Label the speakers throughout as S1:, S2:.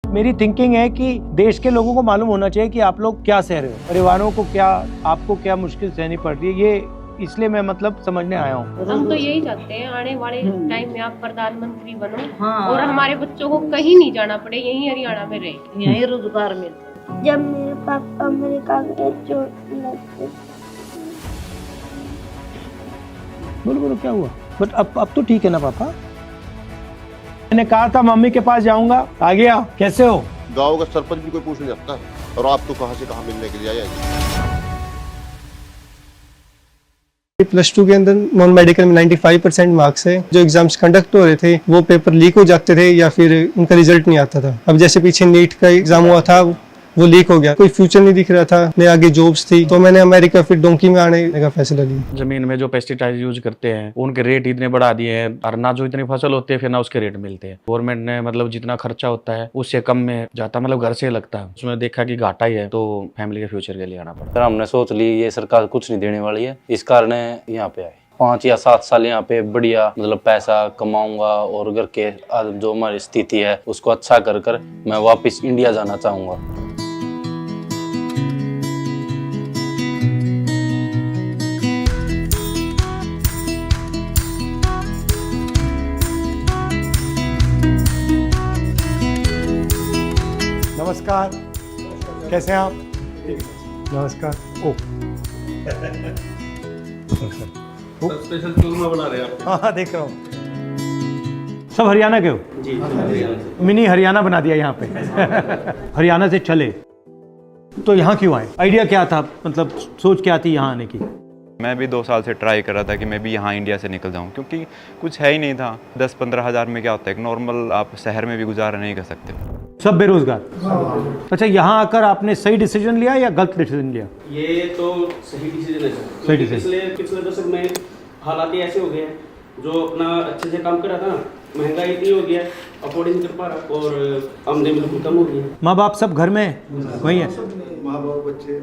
S1: मेरी थिंकिंग है कि देश के लोगों को मालूम होना चाहिए कि आप लोग क्या सह रहे हो, परिवारों को क्या, आपको क्या मुश्किल सहनी पड़ रही है। ये इसलिए मैं मतलब समझने आया हूँ।
S2: हम तो यही चाहते हैं आने वाले टाइम में आप प्रधानमंत्री बनो और हमारे बच्चों को कहीं नहीं जाना पड़े, यहीं हरियाणा में रहे,
S3: यहीं रोजगार मिले।
S4: जब मेरे पापा अमेरिका गए चोट लग
S1: बोलो बोलो क्या हुआ? बट अब तो ठीक है ना पापा? मैंने कहा था मम्मी के पास जाऊंगा, आ गया। कैसे हो?
S5: गांव का सरपंच भी कोई पूछ नहीं सकता और आप तो कहां से कहां मिलने के लिए आए हैं।
S6: +2 के अंदर नॉन मेडिकल में 95% मार्क्स है। जो एग्जाम्स कंडक्ट हो रहे थे वो पेपर लीक हो जाते थे या फिर उनका रिजल्ट नहीं आता था। अब जैसे पीछे नीट का एग्जाम हुआ था वो लीक हो गया, कोई फ्यूचर नहीं दिख रहा था, न आगे जॉब्स थी, तो मैंने अमेरिका फिर डोंकी में आने का फैसला लिया।
S7: जमीन में जो पेस्टिसाइड यूज करते हैं उनके रेट इतने बढ़ा दिए हैं और ना जो इतनी फसल होती है फिर ना उसके रेट मिलते हैं। गवर्नमेंट ने मतलब जितना खर्चा होता है उससे कम में जाता, मतलब घर से लगता है, उसमें देखा कि घाटा ही है तो फैमिली के फ्यूचर के लिए आना पड़ता है।
S8: हमने सोच ली ये सरकार कुछ नहीं देने वाली है, इस कारण यहाँ पे आए। 5 या 7 साल यहाँ पे बढ़िया मतलब पैसा कमाऊंगा और घर के जो हमारी स्थिति है उसको अच्छा कर कर मैं वापस इंडिया जाना चाहूंगा।
S1: नमस्कार, कैसे हैं आप? नमस्कार। ओ
S9: स्पेशल चूरमा बना रहे हैं आप?
S1: हाँ देख रहा हूँ। सब हरियाणा के हो? जी। मिनी हरियाणा बना दिया यहाँ पे। हरियाणा से चले तो यहाँ क्यों आए? आइडिया क्या था, मतलब सोच क्या थी यहाँ आने की?
S10: मैं भी 2 साल से ट्राई कर रहा था कि मैं भी यहाँ इंडिया से निकल जाऊँ, क्योंकि कुछ है ही नहीं था। 10-15 हज़ार में क्या होता है, एक नॉर्मल आप शहर में भी गुजारा नहीं कर सकते।
S1: सब बेरोजगार। अच्छा, यहाँ आकर आपने सही डिसीजन लिया या गलत डिसीजन लिया?
S9: ये तो सही डिसीजन है
S1: सही डिसीजन।
S9: पिछले दशक में हालात ही ऐसे हो गए हैं, जो अपना अच्छे से काम कर रहा था ना, महंगाई इतनी हो गई है, अफोर्ड नहीं कर पा रहा और आमदनी बिल्कुल कम हो गई है।
S1: माँ बाप सब घर में वही है?
S5: माँ बाप बच्चे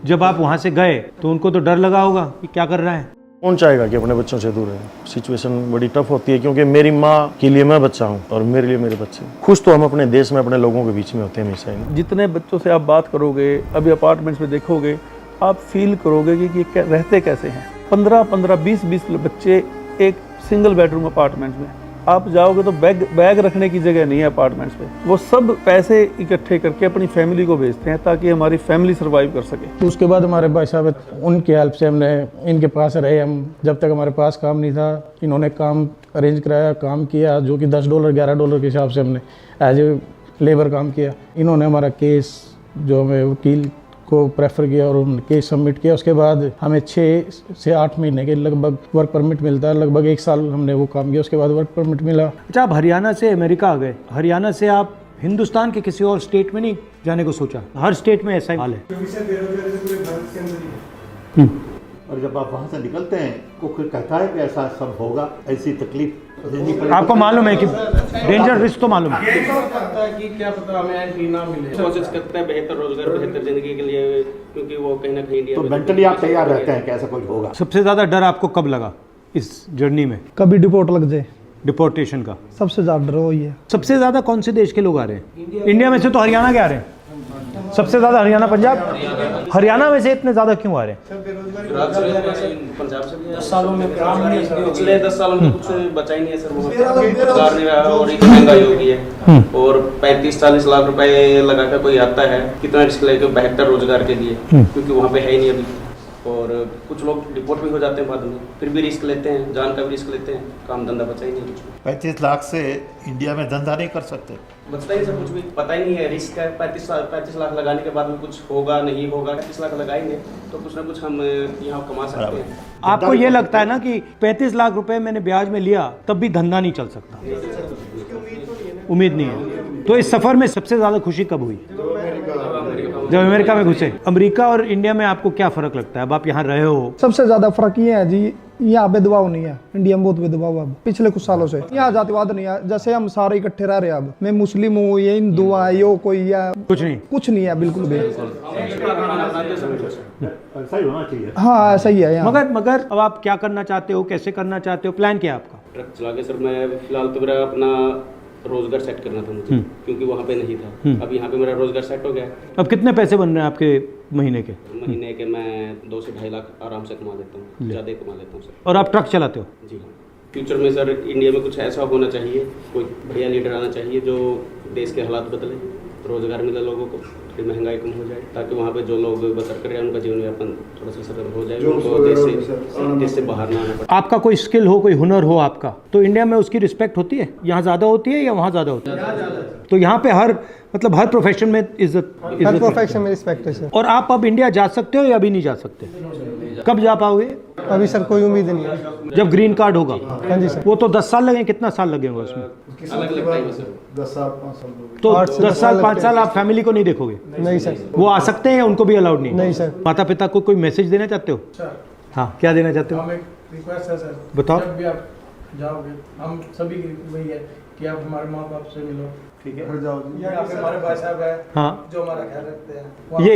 S1: जब आप वहाँ से गए तो उनको तो डर लगा होगा कि क्या कर रहा है?
S11: कौन चाहेगा कि अपने बच्चों से दूर रहे। सिचुएशन बड़ी टफ होती है, क्योंकि मेरी माँ के लिए मैं बच्चा हूँ और मेरे लिए मेरे बच्चे। खुश तो हम अपने देश में अपने लोगों के बीच में होते हैं हमेशा ही।
S12: जितने बच्चों से आप बात करोगे, अभी अपार्टमेंट्स में देखोगे, आप फील करोगे कि ये रहते कैसे हैं। 15-15, 20-20 बच्चे एक सिंगल बेडरूम अपार्टमेंट्स में। आप जाओगे तो बैग रखने की जगह नहीं है अपार्टमेंट्स में। वो सब पैसे इकट्ठे करके अपनी फैमिली को भेजते हैं ताकि हमारी फैमिली सर्वाइव कर सके।
S13: तो उसके बाद हमारे भाई साहब, उनकी हेल्प से हमने इनके पास रहे। हम जब तक हमारे पास काम नहीं था, इन्होंने काम अरेंज कराया, काम किया, जो कि $10 $11 के हिसाब से हमने एज ए लेबर काम किया। इन्होंने हमारा केस, जो हमें वकील को प्रेफर किया और उन्होंने केस सबमिट किया। उसके बाद हमें 6 से 8 महीने के लगभग वर्क परमिट मिलता है। लगभग 1 साल हमने वो काम किया, उसके बाद वर्क परमिट मिला।
S1: अच्छा, आप हरियाणा से अमेरिका आ गए। हरियाणा से आप हिंदुस्तान के किसी और स्टेट में नहीं जाने को सोचा? हर स्टेट में ऐसा ही हाल है।
S14: और जब आप वहाँ से निकलते हैं तो फिर कहता है कि ऐसा सब होगा, ऐसी तकलीफ
S1: आपको मालूम है कि डेंजर रिस्क तो मालूम है।
S9: कि क्या पता हमें एंट्री ना मिले। कोशिश करते हैं बेहतर रोजगार, बेहतर जिंदगी के लिए, क्योंकि वो कहीं ना कहीं इंडिया
S14: तो
S9: में
S14: मेंटली आप तैयार रहते हैं कि ऐसा कुछ होगा।
S1: सबसे ज्यादा डर आपको कब लगा इस जर्नी में?
S13: कभी डिपोर्ट लग जाए,
S1: डिपोर्टेशन का
S13: सबसे ज्यादा डर वही है।
S1: सबसे ज्यादा कौन से देश के लोग आ रहे हैं? इंडिया में से तो हरियाणा के आ रहे हैं सबसे ज्यादा। हरियाणा, पंजाब। हरियाणा में से इतने ज्यादा क्यों आ रहे हैं?
S9: पंजाब से भी 10 सालों में काम नहीं, पिछले 10 सालों में कुछ बचा ही नहीं है सर। रोजगार नहीं रहा और इतनी महंगाई हो गई है और 35-40 लाख रुपए लगा कर कोई आता है, कितना रिस्क लेकर बेहतर रोजगार के लिए, क्योंकि वहाँ पे है ही नहीं अभी। और कुछ लोग डिपोर्ट भी हो जाते हैं बाद में, फिर भी रिस्क लेते हैं, जान का भी रिस्क लेते हैं, काम धंधा बचा ही नहीं कुछ।
S14: 35 लाख से इंडिया में धंधा नहीं कर सकते,
S9: बचता ही सब कुछ भी पता ही नहीं है, रिस्क है। 35 लाख लगाने के बाद में कुछ होगा नहीं होगा। 35 लाख लगाएंगे तो कुछ ना कुछ हम यहाँ कमा सकते हैं।
S1: आपको ये लगता है ना कि 35 लाख रुपए मैंने ब्याज में लिया तब भी धंधा नहीं चल सकता? उम्मीद नहीं है। तो इस सफर में सबसे ज्यादा खुशी कब हुई? जब अमेरिका में घुसे। अमेरिका और इंडिया में आपको क्या फर्क लगता है? अब आप यहाँ रहे हो।
S13: सबसे ज्यादा फर्क ये है जी, यहाँ भेदभाव नहीं है। इंडिया में बहुत भेदभाव है अब पिछले कुछ सालों से। यहाँ जातिवाद नहीं है, जैसे हम सारे इकट्ठे रह रहे हैं। अब मैं मुस्लिम हूँ, ये हिंदू है, यो कोई है, कुछ नहीं है बिल्कुल भी।
S14: ऐसा ही होना चाहिए।
S13: हाँ ऐसा ही है यहाँ।
S1: मगर अब आप क्या करना चाहते हो, कैसे करना चाहते हो, प्लान क्या है आपका?
S9: ट्रक चला के सर मैं फिलहाल तो मेरा अपना रोजगार सेट करना था मुझे, क्योंकि वहाँ पे नहीं था। अब यहाँ पे मेरा रोजगार सेट हो गया।
S1: अब कितने पैसे बन रहे हैं आपके महीने के?
S9: महीने के मैं 2 से 2.5 लाख आराम से कमा लेता हूँ, ज़्यादा कमा लेता हूँ सर।
S1: और आप ट्रक चलाते हो?
S9: जी हाँ। फ्यूचर में सर इंडिया में कुछ ऐसा होना चाहिए, कोई बढ़िया लीडर आना चाहिए जो देश के हालात बदले, रोजगार मिले लोगों को, थोड़ी महंगाई कम हो जाए, ताकि वहाँ पे जो लोग बसर कर रहे हैं उनका जीवन यापन थोड़ा सा सरल हो जाए, उनको देश से बाहर ना आना पड़े।
S1: आपका कोई स्किल हो, कोई हुनर हो आपका, तो इंडिया में उसकी रिस्पेक्ट होती है? यहाँ ज़्यादा होती है या वहाँ ज़्यादा होती है? तो यहाँ पे हर हर प्रोफेशन में इज्जत,
S6: हर प्रोफेशन में रिस्पेक्ट है सर।
S1: और आप अब इंडिया जा सकते हो या अभी नहीं जा सकते? कब जा पाओगे?
S6: अभी सर कोई उम्मीद नहीं है।
S1: जब ग्रीन कार्ड होगा?
S6: हाँ जी सर।
S1: वो तो 10 साल लगेंगे, कितना साल लगेगा उसमें?
S9: अलग-अलग टाइम है सर।
S14: 10 साल 5 साल
S1: तो 10 साल 5 साल आप फैमिली को नहीं देखोगे?
S6: नहीं सर।
S1: वो आ सकते हैं या उनको भी अलाउड नहीं?
S6: नहीं सर।
S1: माता पिता को कोई मैसेज देना चाहते हो? हाँ, क्या देना चाहते हो?
S13: हम एक रिक्वेस्ट है सर,
S1: बताओ।
S13: जब भी आप जाओगे, हम सभी की वही है कि आप हमारे माँ बाप से मिलो, ठीक है? यहाँ पे हमारे भाई साहब है,
S1: हाँ,
S13: जो हमारा ख्याल रखते हैं।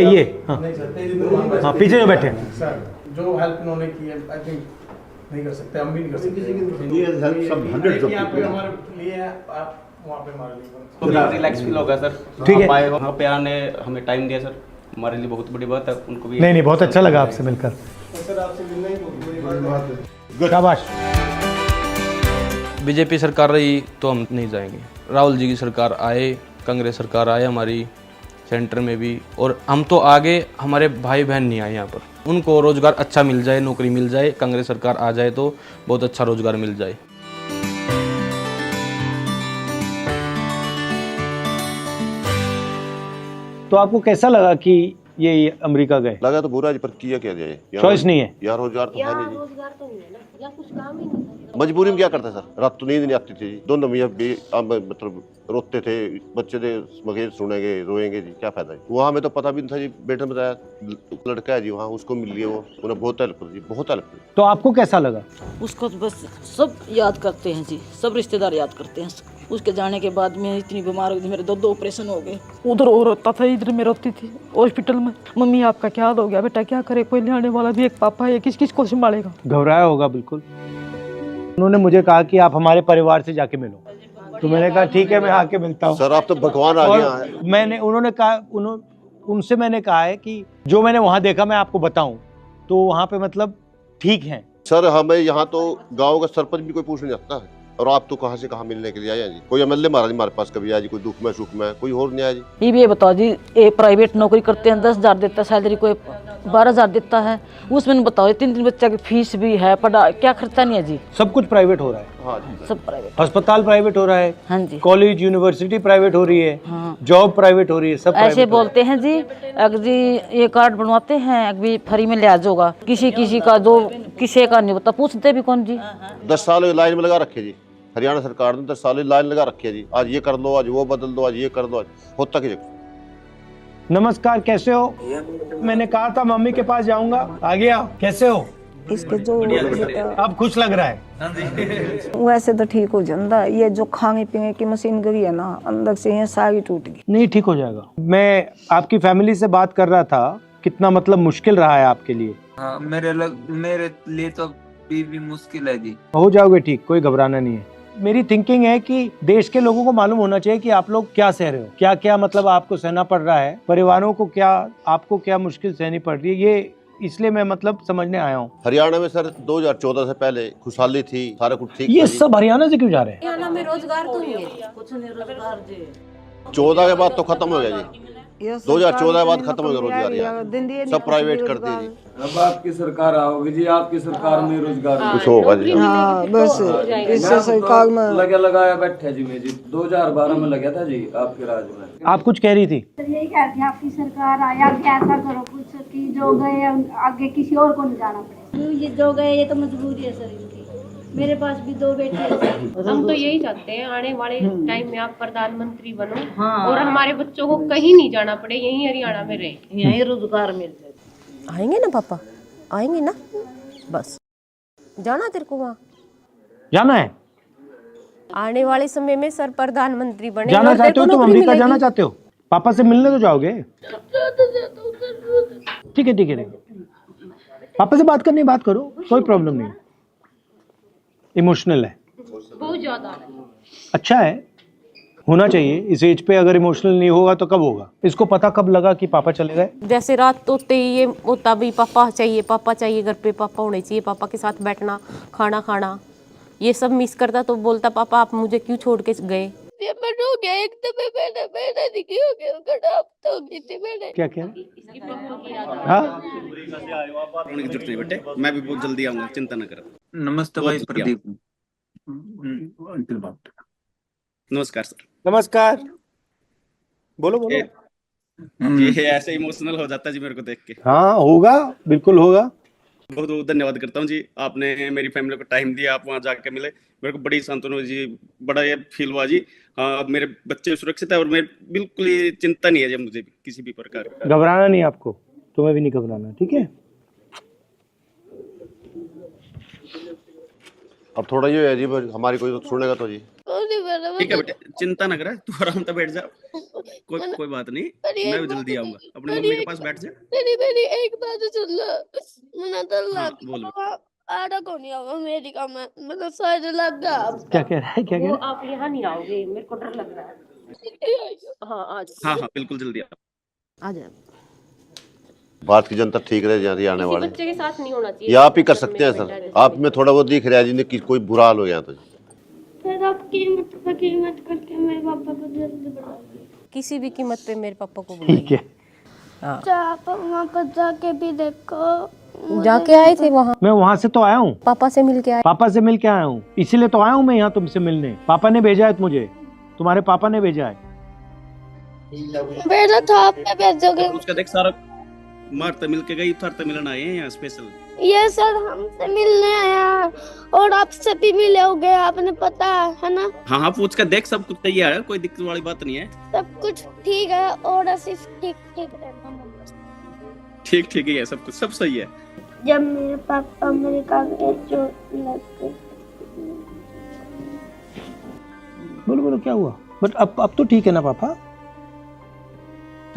S1: ये हाँ,
S13: नहीं सर,
S1: हाँ, पीछे जो बैठे हैं
S13: सर, जो हेल्प उन्होंने की है, आई थिंक नहीं कर सकते, हम भी नहीं कर सकते।
S14: ये हेल्प सब 100
S13: यहाँ पे हमारे लिए है, आप वहाँ पे हमारे लिए।
S9: तो रिलैक्स फील होगा सर।
S1: ठीक है।
S9: आप आए वहाँ पे आने हमें टाइम दिया सर, हमारे लिए बहुत बड़ी बात है। उनको भी
S1: नहीं, बहुत अच्छा लगा आपसे मिलकर।
S13: सर आपसे मिलना ही बहुत बड़ी बात है।
S1: शाबाश।
S15: बीजेपी सरकार रही तो हम नहीं जाएंगे। राहुल जी की सरकार आए, कांग्रेस सरकार आए हमारी सेंटर में भी, और हम तो आगे, हमारे भाई बहन नहीं आए यहाँ पर, उनको रोज़गार अच्छा मिल जाए, नौकरी मिल जाए, कांग्रेस सरकार आ जाए तो बहुत अच्छा रोज़गार मिल जाए।
S1: तो आपको कैसा लगा कि ये अमेरिका गए?
S5: लगा तो बुरा, पर किया क्या जाए,
S1: चॉइस नहीं है
S5: यार, रोजगार तो है नहीं।
S2: रोजगार तो नहीं है ना, या कुछ काम ही नहीं था।
S5: मजबूरी में क्या करता सर, रात तो नींद नहीं आती थी। दोनों मियाँ भी मतलब रोते थे, बच्चे थे मगेज सुनेंगे, रोएंगे जी, क्या फायदा है। वहाँ में तो पता भी नहीं था जी, बेटे ने बताया लड़का है जी वहाँ, उसको मिल लिया, वो उन्हें बहुत हेल्प कर जी, बहुत हेल्प की।
S1: तो आपको कैसा लगा?
S3: उसको तो बस सब याद करते हैं जी, सब रिश्तेदार याद करते हैं। उसके जाने के बाद मैं इतनी बीमार हो गई, मेरे 2 ऑपरेशन हो गए। उधर और रोता था, इधर मैं रोती थी हॉस्पिटल में। मम्मी आपका क्या हाल हो गया बेटा, क्या करे, कोई ले आने वाला भी, एक पापा है, किस किस को संभालेगा।
S1: घबराया होगा बिल्कुल। उन्होंने मुझे कहा कि आप हमारे परिवार से जाके मिलो, तो मैंने कहा ठीक है, मैं आके मिलता हूँ।
S5: सर आप तो भगवान आ गया है।
S1: उन्होंने कहा, उनसे मैंने कहा है कि जो मैंने वहाँ देखा मैं आपको बताऊँ, तो वहाँ पे मतलब ठीक है।
S5: सर हमें यहाँ तो गांव का सरपंच भी कोई पूछ नहीं सकता है, और आप तो कहाँ से कहाँ मिलने के लिए आया जी। कोई एमएलए महाराज हमारे पास कभी आया जी, कोई दुख में सुख में, कोई और नहीं आया जी।
S3: ये बताओ जी, एक प्राइवेट नौकरी करते हैं 10,000 देता है सैलरी, कोई 12,000 देता है, उसमें बताओ 3 बच्चा की फीस भी है, पढ़ा, क्या खर्चा नहीं है जी।
S1: सब कुछ प्राइवेट हो रहा है।
S5: हाँ जी,
S3: सब प्राइवेट।
S1: अस्पताल प्राइवेट हो रहा है।
S3: हाँ जी।
S1: कॉलेज यूनिवर्सिटी प्राइवेट हो रही है।
S3: हाँ।
S1: जॉब प्राइवेट हो रही है, सब
S3: ऐसे बोलते हैं जी, अगर जी ये कार्ड बनवाते हैं, अभी फ्री में लिहाज होगा, किसी का जो किसी का नहीं होता, पूछते भी कौन जी।
S5: 10 साल लाइन में लगा रखे जी, हरियाणा सरकार ने 10 साल लाइन लगा रखी है जी। आज ये कर दो, आज वो बदल दो, आज ये कर दो, आज होता कि।
S1: नमस्कार, कैसे हो? मैंने कहा था मम्मी के पास जाऊंगा, आ गया। कैसे हो?
S16: इसके जो
S1: अब खुश लग रहा है?
S16: वैसे तो ठीक हो जाता, ये जो खाने पीने की मशीन गई है ना, अंदर से ये सारी टूट गई।
S1: नहीं, ठीक हो जाएगा। मैं आपकी फैमिली से बात कर रहा था, कितना मतलब मुश्किल रहा है आपके लिए।
S17: हाँ, मेरे लिए तो भी मुश्किल है जी।
S1: हो जाओगे ठीक, कोई घबराना नहीं है। मेरी थिंकिंग है कि देश के लोगों को मालूम होना चाहिए कि आप लोग क्या सह रहे हो, क्या क्या मतलब आपको सहना पड़ रहा है, परिवारों को क्या, आपको क्या मुश्किल सहनी पड़ रही है, ये इसलिए मैं मतलब समझने आया हूँ।
S5: हरियाणा में सर 2014 से पहले खुशहाली थी, सारा कुछ ठीक।
S1: ये सब हरियाणा से क्यों जा रहे हैं?
S2: हरियाणा में रोजगार तो नहीं है,
S3: कुछ नहीं रोजगार जी।
S5: 14 के बाद तो खत्म हो गया जी, 2014 के बाद खत्म हो गया रोजगार यार, सब प्राइवेट कर दिए जी।
S17: अब आपकी सरकार आओगी जी, आपकी सरकार में रोजगार
S5: कुछ होगा जी।
S16: हाँ बस इससे सरकार में
S17: लगाया बैठे जी। मैं जी 2012 में लगा था जी आपके राज में।
S1: आप कुछ कह रही थी?
S4: यही कहती है आपकी सरकार आया, ऐसा करो कुछ कि जो गए आगे किसी और को नहीं जाना पड़े।
S3: ये जो गए ये तो मजबूरी है सर इनकी। मेरे पास भी 2 बेटे हैं।
S2: हम तो यही चाहते हैं आने वाले टाइम में आप प्रधानमंत्री बनो, और हमारे बच्चों को कहीं नहीं जाना पड़े, यहीं हरियाणा में रहे,
S3: यहीं रोजगार मिल जाए।
S18: आएंगे ना पापा, आएंगे ना, बस जाना तेरे को वहाँ
S1: जाना है।
S18: आने वाले समय में सर प्रधानमंत्री बने।
S1: जाना चाहते हो तुम अमेरिका, जाना चाहते हो? पापा से मिलने तो जाओगे? ठीक है ठीक है, पापा से बात करनी, बात करो, कोई प्रॉब्लम नहीं। इमोशनल है,
S2: बहुत ज्यादा।
S1: अच्छा है, होना चाहिए। इस एज पे अगर इमोशनल नहीं होगा तो कब होगा? इसको पता कब लगा कि पापा चले गए?
S18: जैसे रात होते ही ये होता भी पापा चाहिए घर पे, पापा होने चाहिए, पापा के साथ बैठना, खाना खाना, ये सब मिस करता। तो बोलता पापा आप मुझे क्यों छोड़ के गए?
S19: हो गया एकदम मैंने दिखी हो गया खराब तो गई थी मैंने।
S1: क्या क्या? हाँ
S9: रोने की जरूरत नहीं बेटे, मैं भी बहुत जल्दी आऊंगा, चिंता न कर।
S20: नमस्ते भाई प्रदीप।
S9: नमस्कार सर।
S1: नमस्कार। बोलो बोलो।
S9: ये ऐसे इमोशनल हो जाता जी मेरे को देख के।
S1: हाँ होगा, बिल्कुल होगा।
S9: बहुत बहुत धन्यवाद करता हूँ जी, आपने मेरी फैमिली को टाइम दिया, आप वहाँ जाके मिले, मेरे को बड़ी सांत्वना हुई जी, बड़ा ये फील हुआ जी। हाँ मेरे बच्चे सुरक्षित है और मैं बिल्कुल ही चिंता नहीं है जी मुझे भी किसी भी प्रकार की।
S1: घबराना नहीं आपको, तुम्हें भी नहीं घबराना, ठीक है?
S5: अब थोड़ा ये है जी, हमारी कोई तो सुनेगा तो जी।
S9: ठीक है बेटे, चिंता न करे, तू आराम से बैठ जा, कोई बात नहीं, मैं भी जल्दी आऊंगा। अपनी मम्मी के पास बैठ जा।
S19: मेरी एक बात सुन लो, मैंने तो
S9: बोल।
S19: आड़ा को नहीं आऊंगा अमेरिका में, मतलब शायद लग गया।
S1: क्या कह रहा है? क्या कह रहा है?
S18: आप यहाँ नहीं आओगे, मेरे को डर लग रहा है। हाँ आज
S9: हाँ बिल्कुल जल्दी
S18: आ जाए।
S5: बात की जनता ठीक रहे जहाँ आने वाले,
S18: बच्चे के साथ नहीं होना चाहिए।
S5: ये आप ही कर सकते हैं सर। आप में थोड़ा बहुत दिख रहा है जिन्हें कोई बुरा हाल हो गया तो
S19: फिर आप कीमत करके मेरे पापा को जल्दी बढ़ा दीजिए।
S18: किसी भी कीमत पे मेरे पापा को
S1: ठीक है।
S19: आप वहाँ पर जाके भी देखो।
S18: जाके आए थे वहाँ?
S1: मैं वहाँ से तो आया हूँ,
S18: पापा से मिल के आए।
S1: पापा से मिल के आया हूँ, इसीलिए तो आया हूँ मैं यहाँ तुमसे मिलने। पापा ने भेजा है मुझे, तुम्हारे पापा ने भेजा है।
S19: भेजा था, आपने भेजोगे?
S9: उसका देख सारा मार तो मिल के गई, थर तो मिलना आए हैं यहाँ स्पेशल।
S19: ये सर हमसे मिलने आया और आपसे भी मिले हो गए, आपने पता है ना?
S9: हाँ पूछ कर देख, सब कुछ तैयार है, कोई दिक्कत वाली बात नहीं है।
S19: सब कुछ ठीक है और ऐसे ठीक
S9: ठीक ही है, सब कुछ सब सही है।
S19: जब मेरे पापा अमेरिका गए चोट लग गई।
S1: बोलो क्या हुआ? बट अब तो ठीक है ना पापा?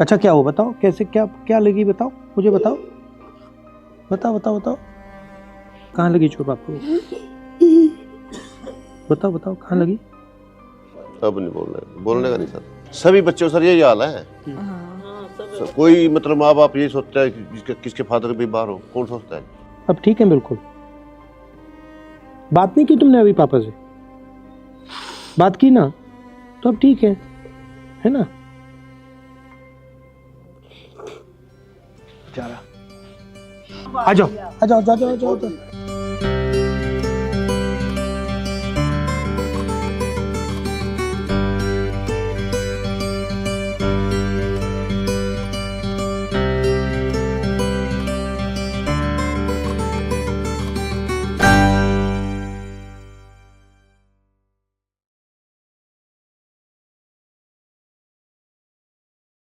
S1: अच्छा क्या हुआ बताओ, कैसे क्या लगी बताओ, मुझे बताओ। बताओ कहाँ लगी चोट आपको? बताओ कहाँ लगी?
S5: सब नहीं बोलने का नहीं सर। सभी बच्चों सर यही हाल है। कोई मतलब माँ बाप यही सोचता है कि किसके फादर भी बाहर हो, कौन सोचता है?
S1: अब ठीक है बिल्कुल। बात नहीं की तुमने अभी पापा से? बात की ना, तो अब ठीक है ना? आ जाओ।